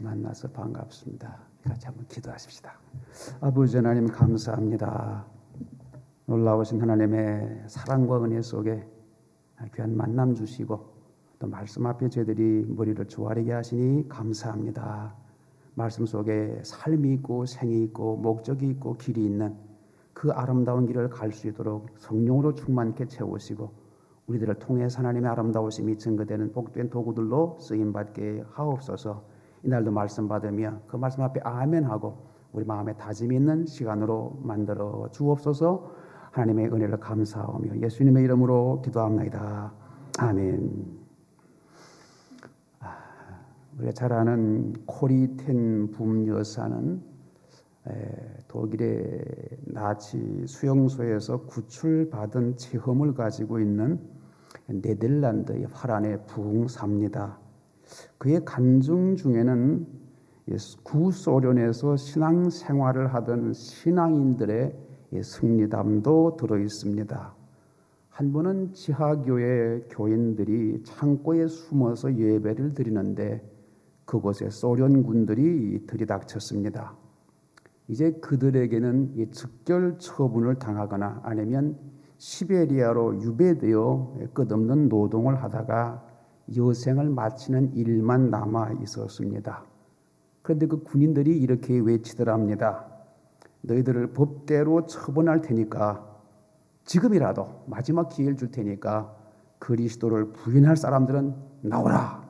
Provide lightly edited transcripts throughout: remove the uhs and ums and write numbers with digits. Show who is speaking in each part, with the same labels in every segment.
Speaker 1: 만나서 반갑습니다. 같이 한번 기도하십시다. 아버지 하나님 감사합니다. 놀라우신 하나님의 사랑과 은혜 속에 귀한 만남 주시고 또 말씀 앞에 저희들이 머리를 조아리게 하시니 감사합니다. 말씀 속에 삶이 있고 생이 있고 목적이 있고 길이 있는 그 아름다운 길을 갈 수 있도록 성령으로 충만케 채우시고 우리들을 통해서 하나님의 아름다우심이 증거되는 복된 도구들로 쓰임받게 하옵소서. 이날도 말씀 받으며 그 말씀 앞에 아멘하고 우리 마음에 다짐이 있는 시간으로 만들어 주옵소서. 하나님의 은혜를 감사하며 예수님의 이름으로 기도합니다. 아멘. 우리가 잘 아는 코리 텐 붐 여사는 독일의 나치 수용소에서 구출받은 체험을 가지고 있는 네덜란드의 화란의 부흥사입니다. 그의 간증 중에는 구소련에서 신앙생활을 하던 신앙인들의 승리담도 들어있습니다. 한 번은 지하교회 교인들이 창고에 숨어서 예배를 드리는데 그곳에 소련군들이 들이닥쳤습니다. 이제 그들에게는 즉결 처분을 당하거나 아니면 시베리아로 유배되어 끝없는 노동을 하다가 여생을 마치는 일만 남아 있었습니다. 그런데 그 군인들이 이렇게 외치더랍니다. 너희들을 법대로 처분할 테니까 지금이라도 마지막 기회를 줄 테니까 그리스도를 부인할 사람들은 나오라.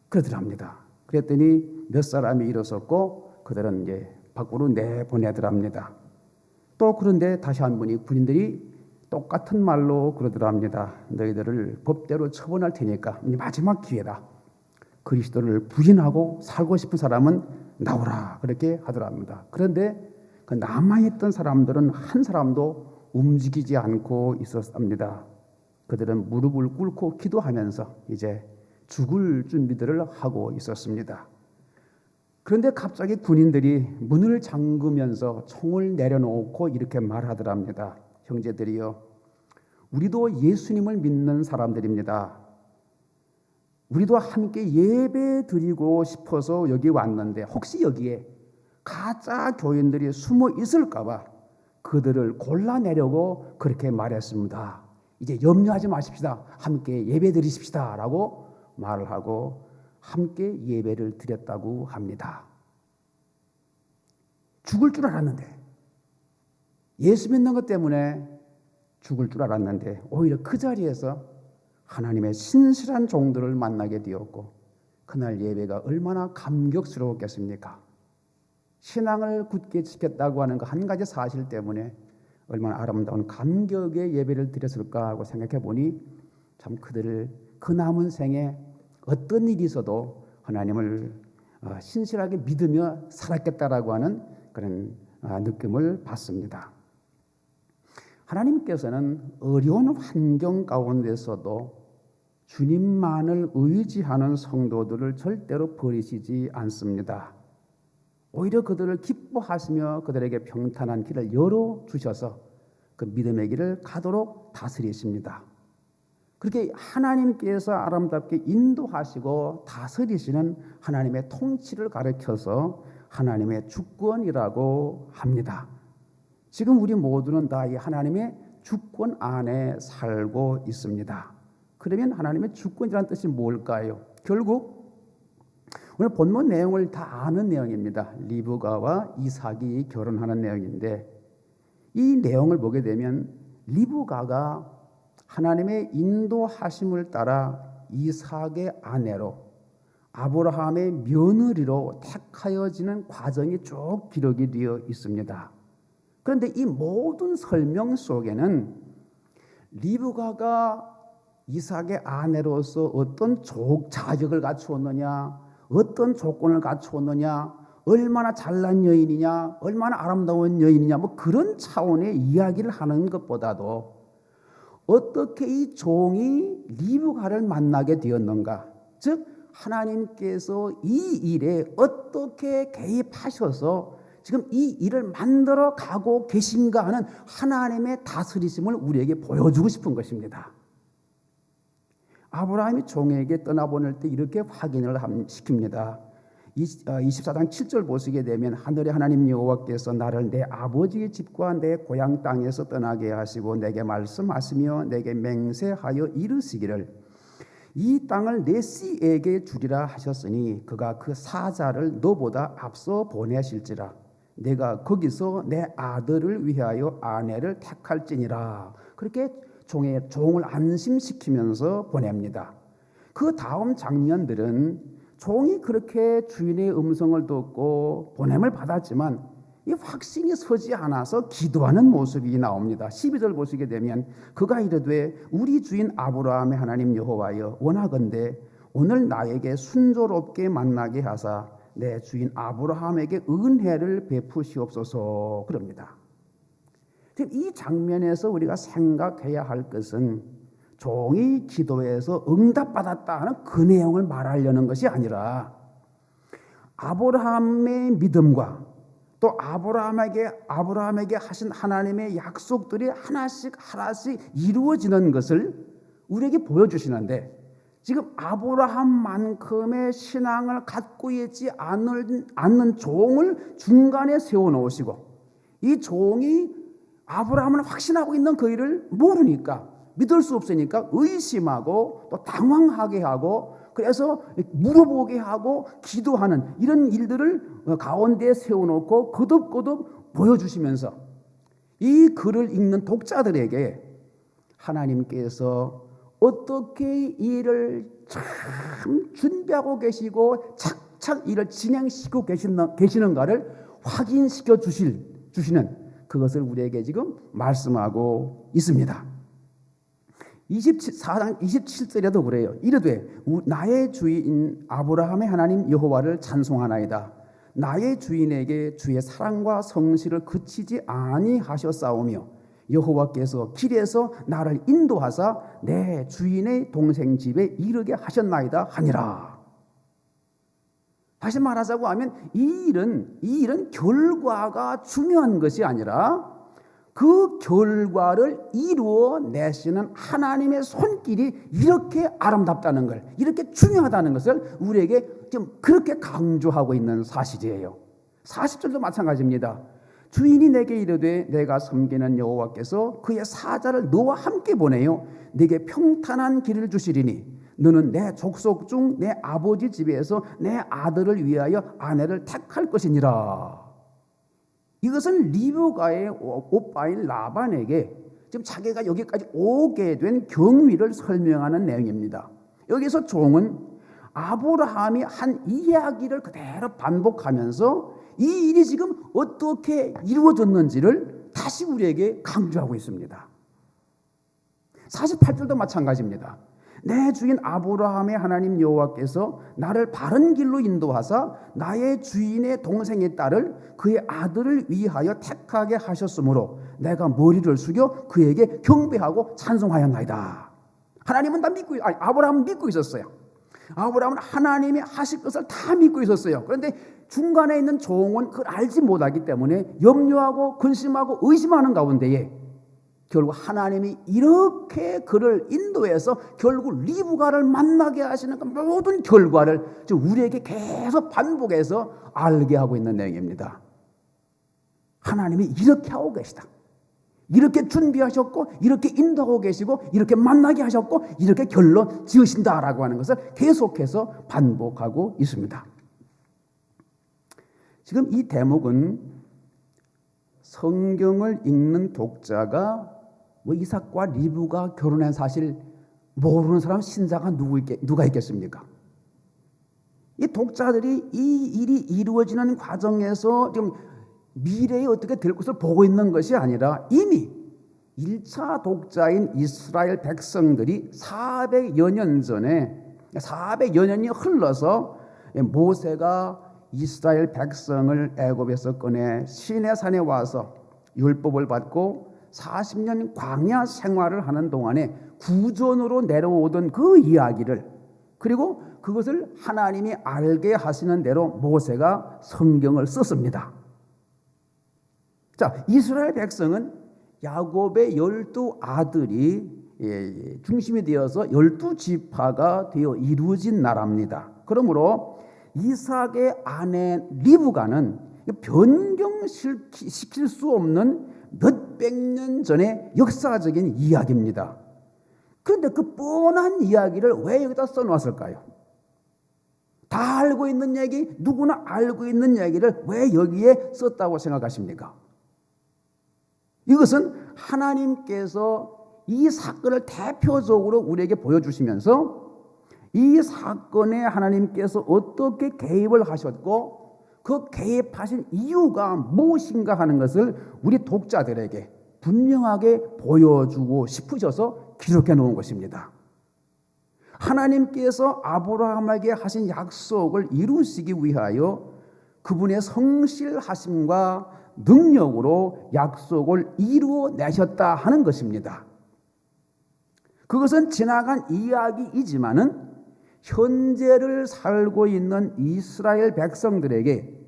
Speaker 1: 그러더랍니다. 그랬더니 몇 사람이 일어섰고 그들은 이제 밖으로 내보내더랍니다. 또 그런데 다시 한 번이 군인들이 똑같은 말로 그러더랍니다. 너희들을 법대로 처분할 테니까 마지막 기회다. 그리스도를 부인하고 살고 싶은 사람은 나오라. 그렇게 하더랍니다. 그런데 그 남아있던 사람들은 한 사람도 움직이지 않고 있었습니다. 그들은 무릎을 꿇고 기도하면서 이제 죽을 준비들을 하고 있었습니다. 그런데 갑자기 군인들이 문을 잠그면서 총을 내려놓고 이렇게 말하더랍니다. 형제들이여, 우리도 예수님을 믿는 사람들입니다. 우리도 함께 예배 드리고 싶어서 여기 왔는데 혹시 여기에 가짜 교인들이 숨어 있을까 봐 그들을 골라내려고 그렇게 말했습니다. 이제 염려하지 마십시다. 함께 예배 드리십시다 라고 말을 하고 함께 예배를 드렸다고 합니다. 죽을 줄 알았는데, 예수 믿는 것 때문에 죽을 줄 알았는데 오히려 그 자리에서 하나님의 신실한 종들을 만나게 되었고 그날 예배가 얼마나 감격스러웠겠습니까? 신앙을 굳게 지켰다고 하는 그 한 가지 사실 때문에 얼마나 아름다운 감격의 예배를 드렸을까 하고 생각해 보니 참 그들을 그 남은 생에 어떤 일이 있어도 하나님을 신실하게 믿으며 살았겠다라고 하는 그런 느낌을 받습니다. 하나님께서는 어려운 환경 가운데서도 주님만을 의지하는 성도들을 절대로 버리시지 않습니다. 오히려 그들을 기뻐하시며 그들에게 평탄한 길을 열어주셔서 그 믿음의 길을 가도록 다스리십니다. 그렇게 하나님께서 아름답게 인도하시고 다스리시는 하나님의 통치를 가르쳐서 하나님의 주권이라고 합니다. 지금 우리 모두는 다 이 하나님의 주권 안에 살고 있습니다. 그러면 하나님의 주권이라는 뜻이 뭘까요? 결국 오늘 본문 내용을 다 아는 내용입니다. 리브가와 이삭이 결혼하는 내용인데 이 내용을 보게 되면 리브가가 하나님의 인도하심을 따라 이삭의 아내로 아브라함의 며느리로 택하여지는 과정이 쭉 기록이 되어 있습니다. 그런데 이 모든 설명 속에는 리브가가 이삭의 아내로서 어떤 자격을 갖추었느냐, 어떤 조건을 갖추었느냐, 얼마나 잘난 여인이냐, 얼마나 아름다운 여인이냐, 뭐 그런 차원의 이야기를 하는 것보다도 어떻게 이 종이 리브가를 만나게 되었는가, 즉 하나님께서 이 일에 어떻게 개입하셔서 지금 이 일을 만들어 가고 계신가 하는 하나님의 다스리심을 우리에게 보여주고 싶은 것입니다. 아브라함이 종에게 떠나보낼 때 이렇게 확인을 시킵니다. 24장 7절 보시게 되면 하늘의 하나님 여호와께서 나를 내 아버지의 집과 내 고향 땅에서 떠나게 하시고 내게 말씀하시며 내게 맹세하여 이르시기를 이 땅을 내 씨에게 주리라 하셨으니 그가 그 사자를 너보다 앞서 보내실지라 내가 거기서 내 아들을 위하여 아내를 택할지니라. 그렇게 종을 안심시키면서 보냅니다. 그 다음 장면들은 종이 그렇게 주인의 음성을 듣고 보냄을 받았지만 이 확신이 서지 않아서 기도하는 모습이 나옵니다. 12절 보시게 되면 그가 이르되 우리 주인 아브라함의 하나님 여호와여 원하건대 오늘 나에게 순조롭게 만나게 하사 내 주인 아브라함에게 은혜를 베푸시옵소서 그럽니다. 이 장면에서 우리가 생각해야 할 것은 종이 기도해서 응답받았다 하는 그 내용을 말하려는 것이 아니라 아브라함의 믿음과 또 아브라함에게 하신 하나님의 약속들이 하나씩 이루어지는 것을 우리에게 보여주시는데 지금 아브라함만큼의 신앙을 갖고 있지 않는 종을 중간에 세워놓으시고 이 종이 아브라함을 확신하고 있는 그 일을 모르니까 믿을 수 없으니까 의심하고 또 당황하게 하고 그래서 물어보게 하고 기도하는 이런 일들을 가운데에 세워놓고 거듭거듭 보여주시면서 이 글을 읽는 독자들에게 하나님께서 어떻게 일을 참 준비하고 계시고 착착 일을 진행시키고 계시는가를 확인시켜 주시는 그것을 우리에게 지금 말씀하고 있습니다. 24장 27절에도 그래요. 이르되 나의 주인 아브라함의 하나님 여호와를 찬송하나이다. 나의 주인에게 주의 사랑과 성실을 그치지 아니하셨사오며 여호와께서 길에서 나를 인도하사 내 주인의 동생 집에 이르게 하셨나이다 하니라. 다시 말하자고 하면 이 일은 결과가 중요한 것이 아니라 그 결과를 이루어내시는 하나님의 손길이 이렇게 아름답다는 걸, 이렇게 중요하다는 것을 우리에게 좀 그렇게 강조하고 있는 사실이에요. 40절도 마찬가지입니다. 주인이 내게 이르되 내가 섬기는 여호와께서 그의 사자를 너와 함께 보내요 내게 평탄한 길을 주시리니 너는 내 족속 중 내 아버지 집에서 내 아들을 위하여 아내를 택할 것이니라. 이것은 리브가의 오빠인 라반에게 지금 자기가 여기까지 오게 된 경위를 설명하는 내용입니다. 여기서 종은 아브라함이 한 이야기를 그대로 반복하면서 이 일이 지금 어떻게 이루어졌는지를 다시 우리에게 강조하고 있습니다. 48절도 마찬가지입니다. 내 주인 아브라함의 하나님 여호와께서 나를 바른 길로 인도하사 나의 주인의 동생의 딸을 그의 아들을 위하여 택하게 하셨으므로 내가 머리를 숙여 그에게 경배하고 찬송하였나이다. 하나님은 아브라함은 믿고 있었어요. 아브라함은 하나님이 하실 것을 다 믿고 있었어요. 그런데 중간에 있는 종은 그걸 알지 못하기 때문에 염려하고 근심하고 의심하는 가운데에 결국 하나님이 이렇게 그를 인도해서 결국 리브가를 만나게 하시는 그 모든 결과를 지금 우리에게 계속 반복해서 알게 하고 있는 내용입니다. 하나님이 이렇게 하고 계시다. 이렇게 준비하셨고 이렇게 인도하고 계시고 이렇게 만나게 하셨고 이렇게 결론 지으신다라고 하는 것을 계속해서 반복하고 있습니다. 지금 이 대목은 성경을 읽는 독자가 이삭과 리브가 결혼한 사실 모르는 사람 신자가 누가 있겠습니까? 이 독자들이 이 일이 이루어지는 과정에서 지금 미래에 어떻게 될 것을 보고 있는 것이 아니라 이미 1차 독자인 이스라엘 백성들이 400여 년 전에 400여 년이 흘러서 모세가 이스라엘 백성을 애굽에서 꺼내 시내산에 와서 율법을 받고 40년 광야 생활을 하는 동안에 구전으로 내려오던 그 이야기를 그리고 그것을 하나님이 알게 하시는 대로 모세가 성경을 썼습니다. 자, 이스라엘 백성은 야곱의 12 아들이 중심이 되어서 12지파가 되어 이루어진 나라입니다. 그러므로 이삭의 아내 리브가는 변경시킬 수 없는 몇백 년 전의 역사적인 이야기입니다. 그런데 그 뻔한 이야기를 왜 여기다 써놓았을까요? 다 알고 있는 얘기, 누구나 알고 있는 얘기를 왜 여기에 썼다고 생각하십니까? 이것은 하나님께서 이 사건을 대표적으로 우리에게 보여주시면서 이 사건에 하나님께서 어떻게 개입을 하셨고 그 개입하신 이유가 무엇인가 하는 것을 우리 독자들에게 분명하게 보여주고 싶으셔서 기록해 놓은 것입니다. 하나님께서 아브라함에게 하신 약속을 이루시기 위하여 그분의 성실하심과 능력으로 약속을 이루어내셨다 하는 것입니다. 그것은 지나간 이야기이지만은 현재를 살고 있는 이스라엘 백성들에게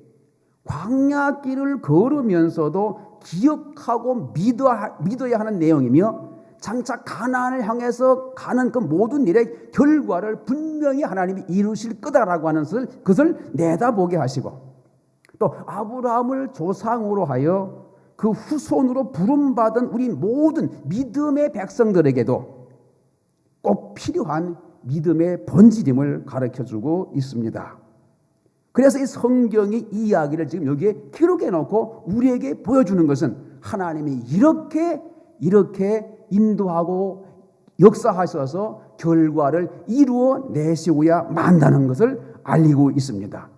Speaker 1: 광야길을 걸으면서도 기억하고 믿어야 하는 내용이며 장차 가나안을 향해서 가는 그 모든 일의 결과를 분명히 하나님이 이루실 거다라고 하는 것을 내다보게 하시고 또 아브라함을 조상으로 하여 그 후손으로 부름받은 우리 모든 믿음의 백성들에게도 꼭 필요한 믿음의 본질임을 가르쳐주고 있습니다. 그래서 이 성경이 이 이야기를 지금 여기에 기록해 놓고 우리에게 보여주는 것은 하나님이 이렇게 인도하고 역사하셔서 결과를 이루어내시고야 만다는 것을 알리고 있습니다.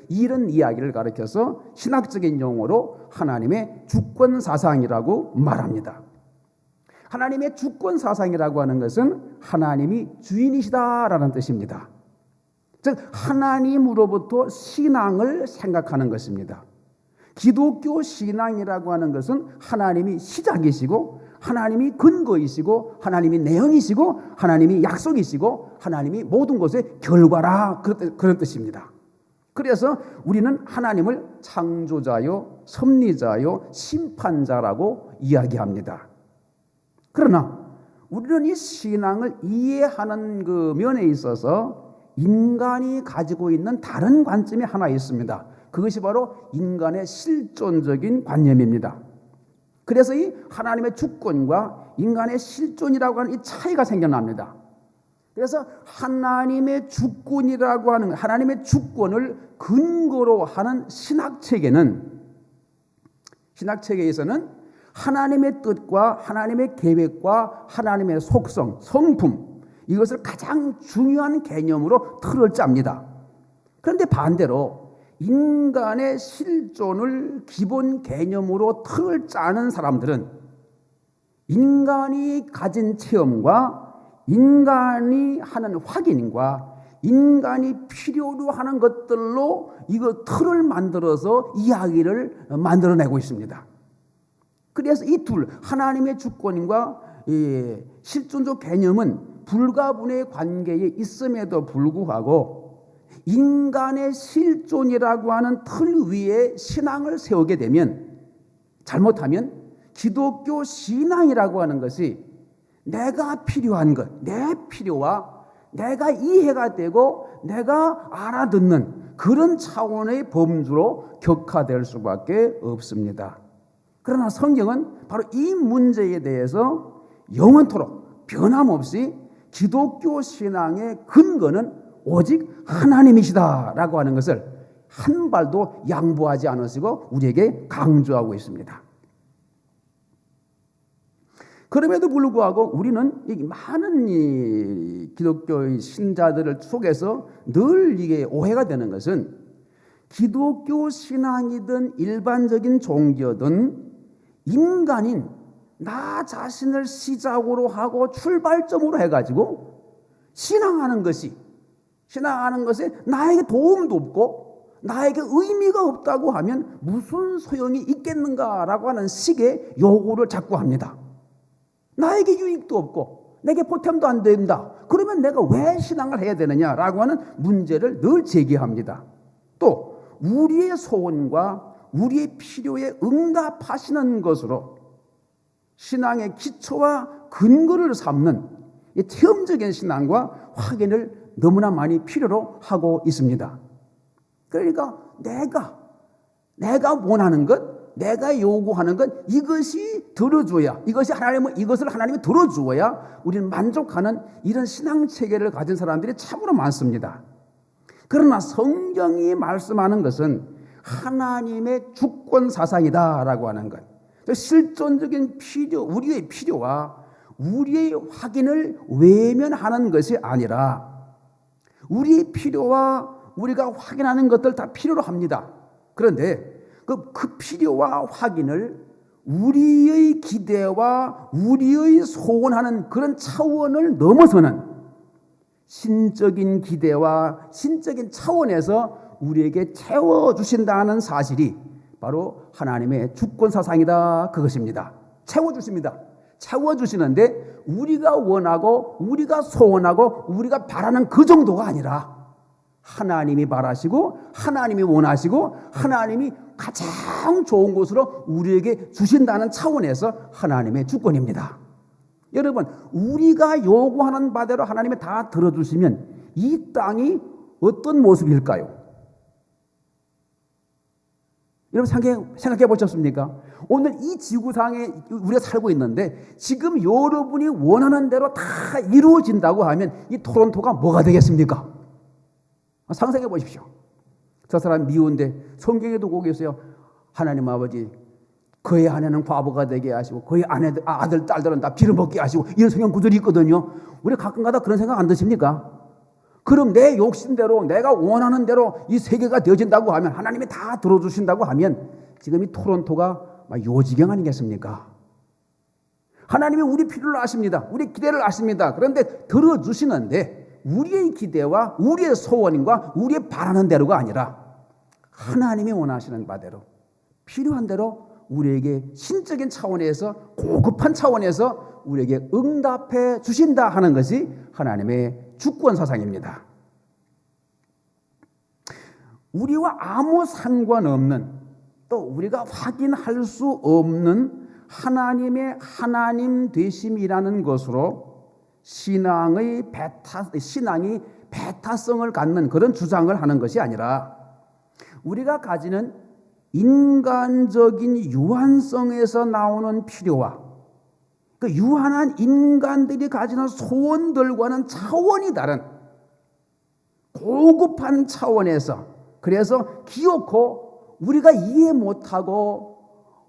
Speaker 1: 이런 이야기를 가르쳐서 신학적인 용어로 하나님의 주권 사상이라고 말합니다. 하나님의 주권 사상이라고 하는 것은 하나님이 주인이시다라는 뜻입니다. 즉 하나님으로부터 신앙을 생각하는 것입니다. 기독교 신앙이라고 하는 것은 하나님이 시작이시고 하나님이 근거이시고 하나님이 내용이시고 하나님이 약속이시고 하나님이 모든 것의 결과라 그런 뜻입니다. 그래서 우리는 하나님을 창조자요 섭리자요 심판자라고 이야기합니다. 그러나 우리는 이 신앙을 이해하는 그 면에 있어서 인간이 가지고 있는 다른 관점이 하나 있습니다. 그것이 바로 인간의 실존적인 관념입니다. 그래서 이 하나님의 주권과 인간의 실존이라고 하는 이 차이가 생겨납니다. 그래서 하나님의 주권이라고 하는 하나님의 주권을 근거로 하는 신학체계에서는 하나님의 뜻과 하나님의 계획과 하나님의 속성, 성품 이것을 가장 중요한 개념으로 틀을 짭니다. 그런데 반대로 인간의 실존을 기본 개념으로 틀을 짜는 사람들은 인간이 가진 체험과 인간이 하는 확인과 인간이 필요로 하는 것들로 이거 틀을 만들어서 이야기를 만들어내고 있습니다. 그래서 이 둘, 하나님의 주권과 실존적 개념은 불가분의 관계에 있음에도 불구하고 인간의 실존이라고 하는 틀 위에 신앙을 세우게 되면 잘못하면 기독교 신앙이라고 하는 것이 내가 필요한 것, 내 필요와 내가 이해가 되고 내가 알아듣는 그런 차원의 범주로 격화될 수밖에 없습니다. 그러나 성경은 바로 이 문제에 대해서 영원토록 변함없이 기독교 신앙의 근거는 오직 하나님이시다라고 하는 것을 한 발도 양보하지 않으시고 우리에게 강조하고 있습니다. 그럼에도 불구하고 우리는 많은 기독교의 신자들 속에서 늘 이게 오해가 되는 것은 기독교 신앙이든 일반적인 종교든 인간인 나 자신을 시작으로 하고 출발점으로 해가지고 신앙하는 것에 나에게 도움도 없고 나에게 의미가 없다고 하면 무슨 소용이 있겠는가라고 하는 식의 요구를 자꾸 합니다. 나에게 유익도 없고 내게 보탬도 안 된다. 그러면 내가 왜 신앙을 해야 되느냐라고 하는 문제를 늘 제기합니다. 또 우리의 소원과 우리의 필요에 응답하시는 것으로 신앙의 기초와 근거를 삼는 체험적인 신앙과 확인을 너무나 많이 필요로 하고 있습니다. 그러니까 내가 원하는 것, 내가 요구하는 것, 이것이 들어줘야, 이것을 하나님이 들어주어야 우리는 만족하는 이런 신앙 체계를 가진 사람들이 참으로 많습니다. 그러나 성경이 말씀하는 것은 하나님의 주권 사상이다라고 하는 것. 실존적인 우리의 필요와 우리의 확인을 외면하는 것이 아니라 우리의 필요와 우리가 확인하는 것들 다 필요로 합니다. 그런데 그 필요와 확인을 우리의 기대와 우리의 소원하는 그런 차원을 넘어서는 신적인 기대와 신적인 차원에서 우리에게 채워주신다는 사실이 바로 하나님의 주권사상이다, 그것입니다. 채워주십니다. 채워주시는데 우리가 원하고 우리가 소원하고 우리가 바라는 그 정도가 아니라 하나님이 바라시고 하나님이 원하시고 하나님이 가장 좋은 곳으로 우리에게 주신다는 차원에서 하나님의 주권입니다. 여러분, 우리가 요구하는 바대로 하나님이 다 들어주시면 이 땅이 어떤 모습일까요? 여러분 생각해 보셨습니까? 오늘 이 지구상에 우리가 살고 있는데 지금 여러분이 원하는 대로 다 이루어진다고 하면 이 토론토가 뭐가 되겠습니까? 상상해 보십시오. 저 사람 미운데 성경에도 꼭 있어요. 하나님 아버지 그의 아내는 과부가 되게 하시고 그의 아들 딸들은 다 빌어먹게 하시고 이런 성경 구절이 있거든요. 우리 가끔가다 그런 생각 안 드십니까? 그럼 내 욕심대로 내가 원하는 대로 이 세계가 되어진다고 하면 하나님이 다 들어주신다고 하면 지금 이 토론토가 요지경 아니겠습니까? 하나님이 우리 필요를 아십니다. 우리 기대를 아십니다. 그런데 들어주시는데 우리의 기대와 우리의 소원과 우리의 바라는 대로가 아니라 하나님이 원하시는 바대로 필요한 대로 우리에게 신적인 차원에서 고급한 차원에서 우리에게 응답해 주신다 하는 것이 하나님의 주권 사상입니다. 우리와 아무 상관없는 또 우리가 확인할 수 없는 하나님의 하나님 되심이라는 것으로 신앙이 배타성을 갖는 그런 주장을 하는 것이 아니라 우리가 가지는 인간적인 유한성에서 나오는 필요와 그 유한한 인간들이 가지는 소원들과는 차원이 다른 고급한 차원에서, 그래서 기어코 우리가 이해 못하고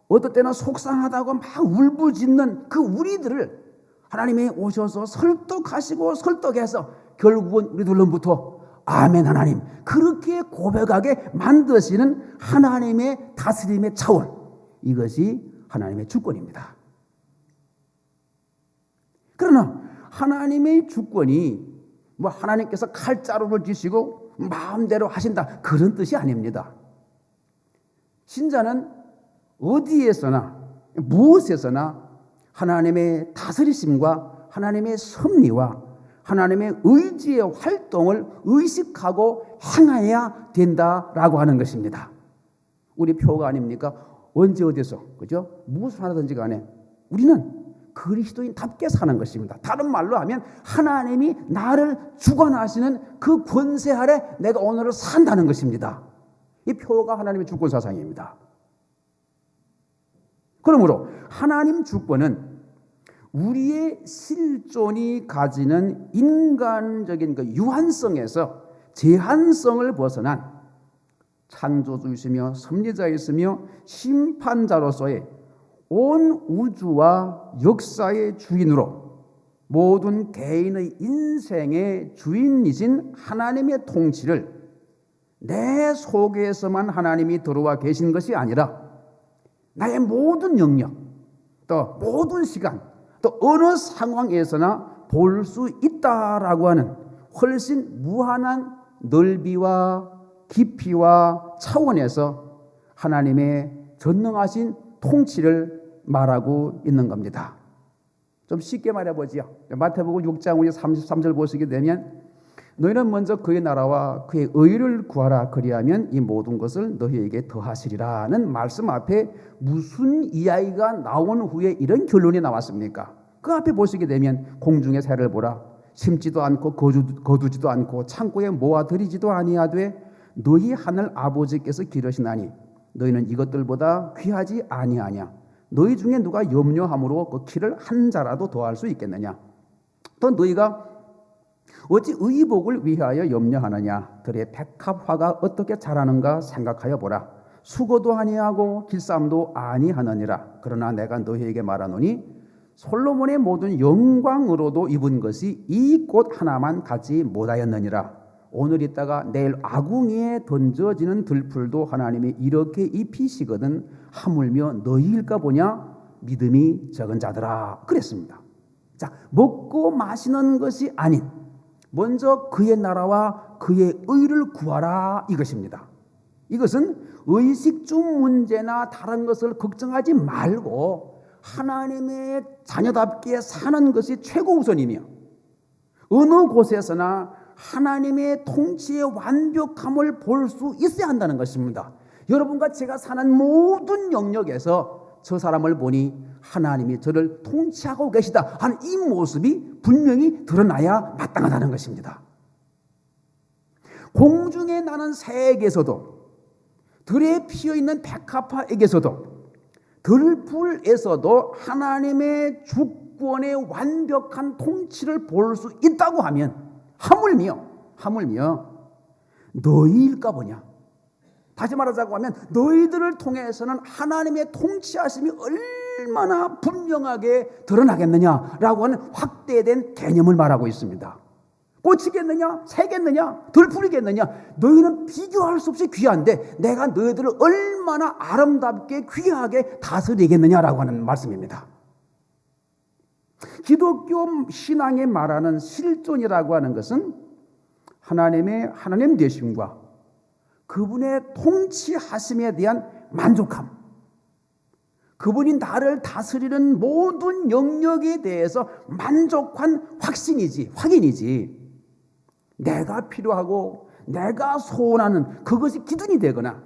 Speaker 1: 어떨 때는 속상하다고 막 울부짖는 그 우리들을 하나님이 오셔서 설득해서 결국은 우리들로부터 아멘 하나님 그렇게 고백하게 만드시는 하나님의 다스림의 차원, 이것이 하나님의 주권입니다. 그러나 하나님의 주권이 하나님께서 칼자루를 쥐시고 마음대로 하신다 그런 뜻이 아닙니다. 신자는 어디에서나 무엇에서나 하나님의 다스리심과 하나님의 섭리와 하나님의 의지의 활동을 의식하고 행해야 된다라고 하는 것입니다. 우리 표가 아닙니까? 언제 어디서 그죠? 무엇을 하든지 간에 우리는 그리스도인답게 사는 것입니다. 다른 말로 하면 하나님이 나를 주관하시는 그 권세 아래 내가 오늘을 산다는 것입니다. 이 표가 하나님의 주권 사상입니다. 그러므로 하나님 주권은 우리의 실존이 가지는 인간적인 그 유한성에서 제한성을 벗어난 창조주이시며 섭리자이시며 심판자로서의 온 우주와 역사의 주인으로 모든 개인의 인생의 주인이신 하나님의 통치를 내 속에서만 하나님이 들어와 계신 것이 아니라 나의 모든 영역, 또 모든 시간, 또 어느 상황에서나 볼 수 있다라고 하는 훨씬 무한한 넓이와 깊이와 차원에서 하나님의 전능하신 통치를 말하고 있는 겁니다. 좀 쉽게 말해보지요. 마태복음 6장 우리 33절 보시게 되면 너희는 먼저 그의 나라와 그의 의를 구하라 그리하면 이 모든 것을 너희에게 더하시리라는 말씀 앞에 무슨 이야기가 나온 후에 이런 결론이 나왔습니까? 그 앞에 보시게 되면 공중의 새를 보라 심지도 않고 거두지도 않고 창고에 모아들이지도 아니하되 너희 하늘 아버지께서 기르시나니 너희는 이것들보다 귀하지 아니하냐. 너희 중에 누가 염려함으로 그 키를 한 자라도 더할 수 있겠느냐. 또 너희가 어찌 의복을 위하여 염려하느냐. 들의 백합화가 어떻게 자라는가 생각하여 보라. 수고도 아니하고 길쌈도 아니하느니라. 그러나 내가 너희에게 말하노니 솔로몬의 모든 영광으로도 입은 것이 이 꽃 하나만 갖지 못하였느니라. 오늘 있다가 내일 아궁이에 던져지는 들풀도 하나님이 이렇게 입히시거든 하물며 너희일까 보냐. 믿음이 적은 자들아. 그랬습니다. 자, 먹고 마시는 것이 아닌 먼저 그의 나라와 그의 의를 구하라 이것입니다. 이것은 의식주 문제나 다른 것을 걱정하지 말고 하나님의 자녀답게 사는 것이 최고 우선이며 어느 곳에서나 하나님의 통치의 완벽함을 볼 수 있어야 한다는 것입니다. 여러분과 제가 사는 모든 영역에서 저 사람을 보니 하나님이 저를 통치하고 계시다 하는 이 모습이 분명히 드러나야 마땅하다는 것입니다. 공중에 나는 새에게서도 들에 피어있는 백합화에게서도 들풀에서도 하나님의 주권의 완벽한 통치를 볼 수 있다고 하면 하물며 너희일까 보냐. 다시 말하자고 하면 너희들을 통해서는 하나님의 통치하심이 얼마나 분명하게 드러나겠느냐라고 하는 확대된 개념을 말하고 있습니다. 꽃이겠느냐, 새겠느냐, 들풀이겠느냐, 너희는 비교할 수 없이 귀한데 내가 너희들을 얼마나 아름답게 귀하게 다스리겠느냐라고 하는 말씀입니다. 기독교 신앙에 말하는 실존이라고 하는 것은 하나님 되심과 그분의 통치하심에 대한 만족함, 그분이 나를 다스리는 모든 영역에 대해서 만족한 확인이지 내가 필요하고 내가 소원하는 그것이 기준이 되거나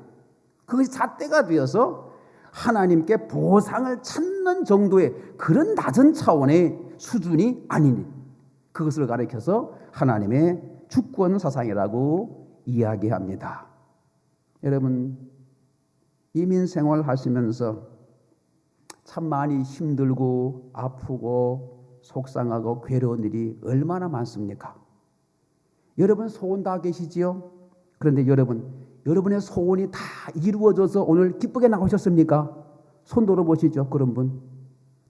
Speaker 1: 그것이 잣대가 되어서 하나님께 보상을 찾는 정도의 그런 낮은 차원의 수준이 아니니 그것을 가리켜서 하나님의 주권 사상이라고 이야기합니다. 여러분, 이민 생활 하시면서 참 많이 힘들고 아프고 속상하고 괴로운 일이 얼마나 많습니까? 여러분 소원 다 계시지요? 그런데 여러분의 소원이 다 이루어져서 오늘 기쁘게 나오셨습니까? 손 들어보시죠. 그런 분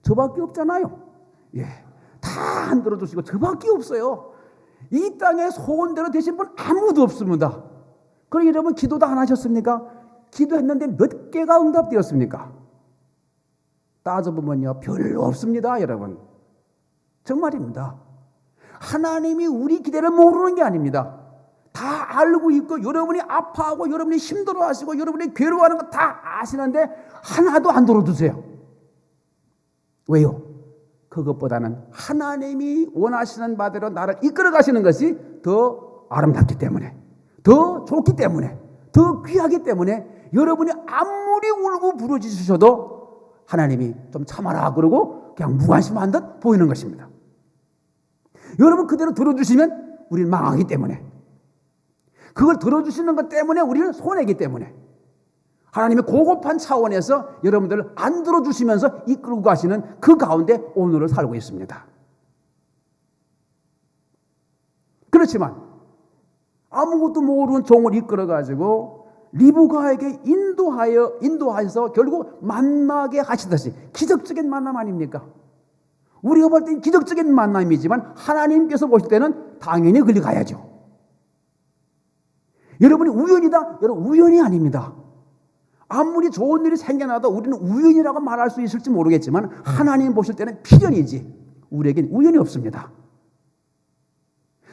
Speaker 1: 저밖에 없잖아요. 예, 다 안 들어주시고 저밖에 없어요. 이 땅에 소원대로 되신 분 아무도 없습니다. 그럼 여러분 기도도 안 하셨습니까? 기도했는데 몇 개가 응답되었습니까? 따져보면요 별로 없습니다. 여러분 정말입니다. 하나님이 우리 기대를 모르는 게 아닙니다. 다 알고 있고 여러분이 아파하고 여러분이 힘들어하시고 여러분이 괴로워하는 거 다 아시는데 하나도 안 들어주세요. 왜요? 그것보다는 하나님이 원하시는 바대로 나를 이끌어 가시는 것이 더 아름답기 때문에, 더 좋기 때문에, 더 귀하기 때문에 여러분이 아무리 울고 부르짖으셔도 하나님이 좀 참아라 그러고 그냥 무관심한 듯 보이는 것입니다. 여러분 그대로 들어주시면 우리는 망하기 때문에, 그걸 들어주시는 것 때문에 우리는 손해이기 때문에 하나님의 고급한 차원에서 여러분들을 안 들어주시면서 이끌고 가시는 그 가운데 오늘을 살고 있습니다. 그렇지만 아무것도 모르는 종을 이끌어가지고 리브가에게 인도하여서 결국 만나게 하시듯이 기적적인 만남 아닙니까? 우리가 볼 때는 기적적인 만남이지만 하나님께서 보실 때는 당연히 그리 가야죠. 여러분이 우연이다? 여러분 우연이 아닙니다. 아무리 좋은 일이 생겨나도 우리는 우연이라고 말할 수 있을지 모르겠지만 하나님 보실 때는 필연이지 우리에겐 우연이 없습니다.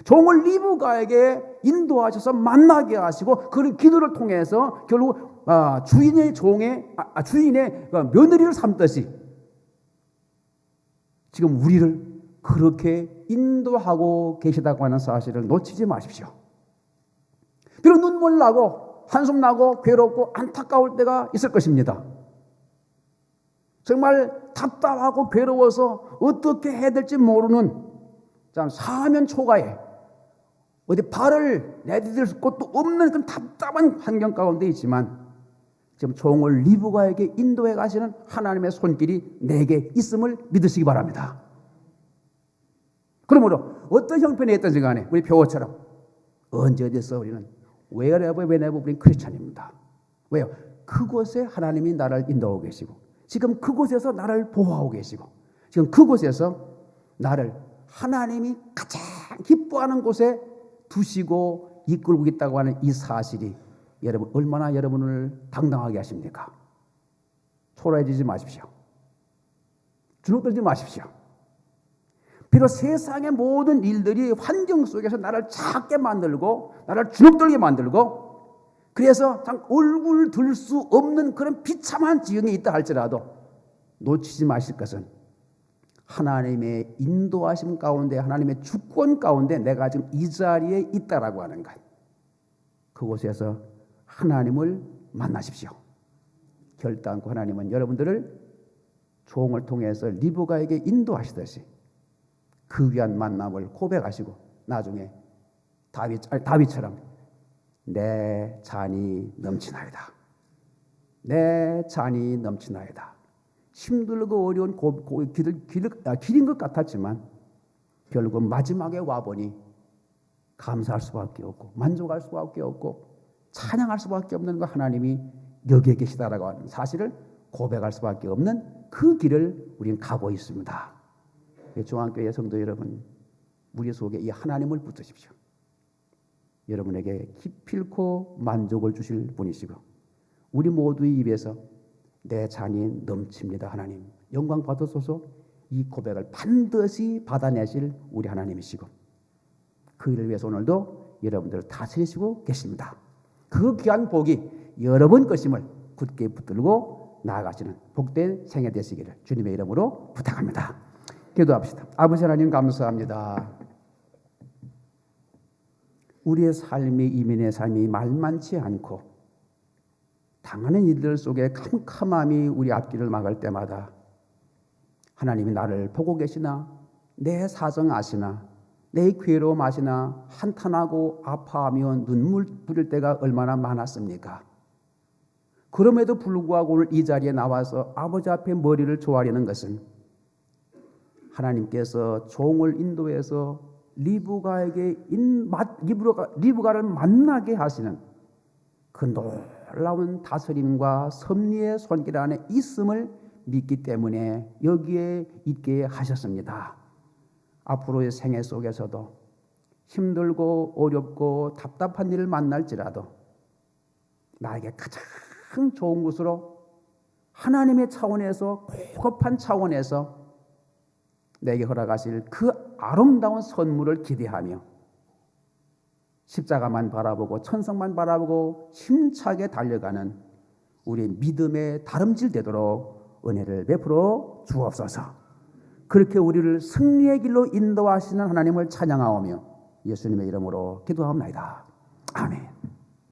Speaker 1: 종을 리브가에게 인도하셔서 만나게 하시고 그 기도를 통해서 결국 주인의 며느리를 삼듯이 지금 우리를 그렇게 인도하고 계시다고 하는 사실을 놓치지 마십시오. 비록 눈물 나고 한숨 나고 괴롭고 안타까울 때가 있을 것입니다. 정말 답답하고 괴로워서 어떻게 해야 될지 모르는 사면 초가에 어디 발을 내디딜 곳도 없는 그런 답답한 환경 가운데 있지만 지금 종을 리브가에게 인도해 가시는 하나님의 손길이 내게 있음을 믿으시기 바랍니다. 그러므로 어떤 형편에 있든지 간에 우리 표어처럼 언제 어디서 우리는 wherever whenever 우리는 크리스찬입니다. 왜요? 그곳에 하나님이 나를 인도하고 계시고 지금 그곳에서 나를 보호하고 계시고 지금 그곳에서 나를 하나님이 가장 기뻐하는 곳에 두시고 이끌고 있다고 하는 이 사실이 여러분 얼마나 여러분을 당당하게 하십니까? 초라해지지 마십시오. 주눅들지 마십시오. 비록 세상의 모든 일들이 환경 속에서 나를 작게 만들고 나를 주눅들게 만들고 그래서 참 얼굴 들 수 없는 그런 비참한 지경이 있다 할지라도 놓치지 마실 것은 하나님의 인도하심 가운데 하나님의 주권 가운데 내가 지금 이 자리에 있다라고 하는 것. 그곳에서 하나님을 만나십시오. 결단코 하나님은 여러분들을 종을 통해서 리브가에게 인도하시듯이 그 귀한 만남을 고백하시고 나중에 다윗처럼 내 잔이 넘치나이다. 내 잔이 넘치나이다. 힘들고 어려운 길인 것 같았지만 결국 마지막에 와보니 감사할 수밖에 없고 만족할 수밖에 없고 찬양할 수밖에 없는 거 하나님이 여기에 계시다라고 하는 사실을 고백할 수밖에 없는 그 길을 우리는 가고 있습니다. 중앙교회 성도 여러분, 우리 속에 이 하나님을 붙드십시오. 여러분에게 기필코 만족을 주실 분이시고 우리 모두의 입에서 내 잔이 넘칩니다. 하나님 영광 받으소서. 이 고백을 반드시 받아내실 우리 하나님이시고 그 일을 위해서 오늘도 여러분들을 다스리시고 계십니다. 그 귀한 복이 여러분 것임을 굳게 붙들고 나아가시는 복된 생애 되시기를 주님의 이름으로 부탁합니다. 기도합시다. 아버지 하나님 감사합니다. 우리의 삶이 이민의 삶이 만만치 않고 당하는 일들 속에 캄캄함이 우리 앞길을 막을 때마다 하나님이 나를 보고 계시나 내 사정 아시나 내 괴로움 아시나 한탄하고 아파하며 눈물 부릴 때가 얼마나 많았습니까? 그럼에도 불구하고 오늘 이 자리에 나와서 아버지 앞에 머리를 조아리는 것은 하나님께서 종을 인도해서 리브가를 만나게 하시는 그 놀라운 다스림과 섭리의 손길 안에 있음을 믿기 때문에 여기에 있게 하셨습니다. 앞으로의 생애 속에서도 힘들고 어렵고 답답한 일을 만날지라도 나에게 가장 좋은 곳으로 하나님의 차원에서 고급한 차원에서 내게 허락하실 그 아름다운 선물을 기대하며 십자가만 바라보고 천성만 바라보고 힘차게 달려가는 우리 믿음의 다름질 되도록 은혜를 베풀어 주옵소서. 그렇게 우리를 승리의 길로 인도하시는 하나님을 찬양하오며 예수님의 이름으로 기도하옵나이다. 아멘.